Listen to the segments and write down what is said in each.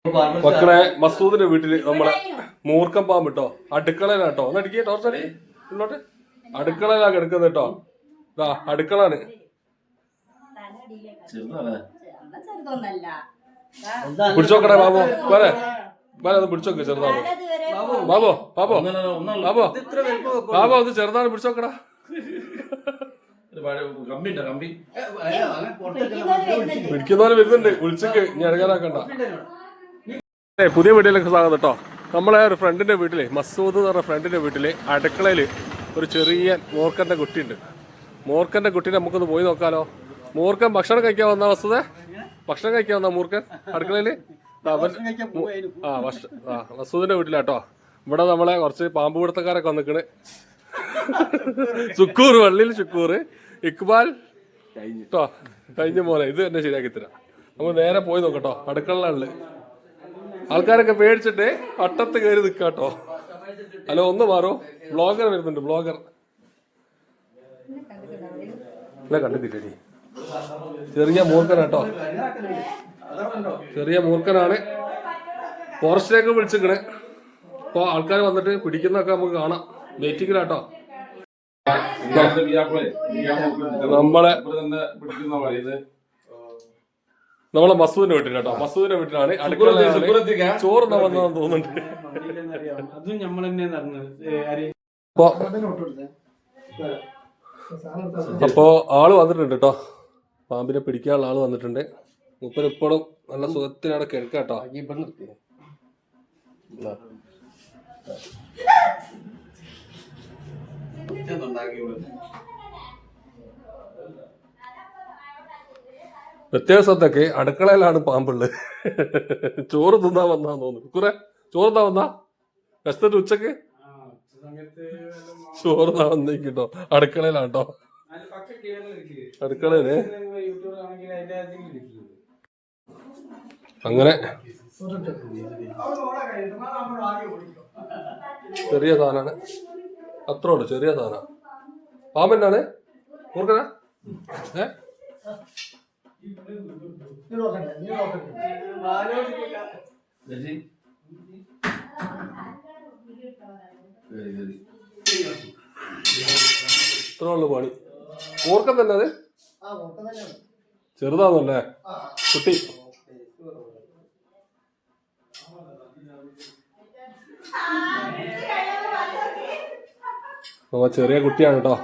മക്കളെ മസൂദിന്റെ വീട്ടില് നമ്മളെ മൂർക്കം പാമ്പ് കേട്ടോ അടുക്കളയിലാട്ടോ ഒന്ന് അടിക്കേ ടോർച്ചടി ഇങ്ങോട്ട് അടുക്കളയിലാ കിടക്കുന്നത് കേട്ടോ ഇതാ അടുക്കളാണ് പിടിച്ചോക്കട്ടെ ബാബു വരെ വരെ അത് പിടിച്ചോക്ക് ചെറുതാണ് ബാബോ ബാബോ ബാബോ ബാബോ അത് ചെറുതാണ് പിടിച്ചോക്കടാ പിടിക്കുന്നവരെ വരുന്നുണ്ട് വിളിച്ചേക്ക് ഇനി ഇറങ്ങാനാക്കണ്ട. പുതിയ വീട്ടിലേക്ക് സ്വാഗതം കേട്ടോ. നമ്മളെ ഒരു ഫ്രണ്ടിന്റെ വീട്ടിലെ മസൂദ് എന്ന് പറഞ്ഞ ഫ്രണ്ടിന്റെ വീട്ടില് അടുക്കളയില് ഒരു ചെറിയ മൂർക്കന്റെ കുട്ടിയുണ്ട്. മൂർക്കന്റെ കുട്ടീനെ നമുക്കൊന്ന് പോയി നോക്കാലോ. മൂർക്കൻ ഭക്ഷണം കഴിക്കാൻ വന്ന മസൂദേ, ഭക്ഷണം കഴിക്കാൻ വന്ന മൂർക്കൻ അടുക്കളയില് മസൂദിന്റെ വീട്ടിലാട്ടോ. ഇവിടെ നമ്മളെ കുറച്ച് പാമ്പ് പിടുത്തക്കാരൊക്കെ വന്നിക്കണ്. ശുക്കൂർ വള്ളിയിൽ ശുക്കൂർ ഇക്ബാൽ കേട്ടോ കഴിഞ്ഞ പോലെ ഇത് തന്നെ ശരിയാക്കി തരാം. നമ്മൾ നേരെ പോയി നോക്കട്ടോ. അടുക്കളകളില് ആൾക്കാരൊക്കെ പേടിച്ചിട്ട് വട്ടത്ത് കയറി നിൽക്കാട്ടോ. ഹലോ ഒന്ന് മാറോ, ബ്ലോഗർ വരുന്നുണ്ട്. ബ്ലോഗർ കണ്ടിട്ടില്ലേ? ചെറിയ മൂർക്കനാട്ടോ, ചെറിയ മൂർക്കനാണ്. ഫോറസ്റ്റിലേക്ക് വിളിച്ചിക്കണേ. അപ്പൊ ആൾക്കാർ വന്നിട്ട് പിടിക്കുന്നൊക്കെ നമുക്ക് കാണാം. വെയിറ്റിങ്ങിലാട്ടോ. നമ്മളെ മസൂദിന്റെ വീട്ടിൽ കേട്ടോ. മസൂദിന്റെ വീട്ടിലാണ് അടുക്കള ചോറ് വന്നതെന്ന് തോന്നുന്നുണ്ട്. അപ്പോ ആള് വന്നിട്ടുണ്ട് കേട്ടോ. പാമ്പിനെ പിടിക്കാനുള്ള ആള് വന്നിട്ടുണ്ട്. മൂപ്പര് ഇപ്പോഴും നല്ല സുഖത്തിലാണ് കിടക്കാട്ടോ. വ്യത്യാസത്തൊക്കെ അടുക്കളയിലാണ് പാമ്പുള്ളത്. ചോറ് തിന്നാൻ വന്നാന്ന് തോന്നുന്നു. കുറെ ചോറ് തിന്നാൻ വന്നാ കഷ്ടത്ത് ഉച്ചക്ക് ചോറ് തിന്നാൻ വന്നേക്കിട്ടോ. അടുക്കളയിലാണ് കേട്ടോ. അടുക്കളയില് അങ്ങനെ ചെറിയ സാധനമാണ്. അത്ര ഉള്ളു, ചെറിയ സാധനം. പാമ്പന്നാണ് മൂർക്കനാ. ഇത്ര ഉള്ളു പണി. മൂർക്കൻ തന്നെ അത് ചെറുതാന്നല്ലേ കുട്ടി. ചെറിയ കുട്ടിയാണ് കേട്ടോ.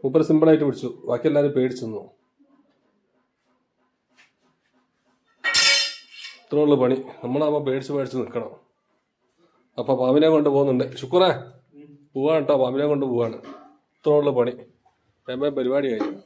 മൂപ്പര് സിമ്പിളായിട്ട് പിടിച്ചു. ബാക്കി എല്ലാരും പേടിച്ചു. ഇത്രേ ഉള്ളു പണി. നമ്മളാകുമ്പോ പേടിച്ച് നിൽക്കണം. അപ്പൊ പാമ്പിനെ കൊണ്ട് പോകുന്നുണ്ട്. ശുക്രേ പോവാണ് കേട്ടോ. പാമ്പിനെ കൊണ്ട് പോവാണ്. ഇത്രേ ഉള്ളു പണി. പരിപാടി കഴിഞ്ഞു.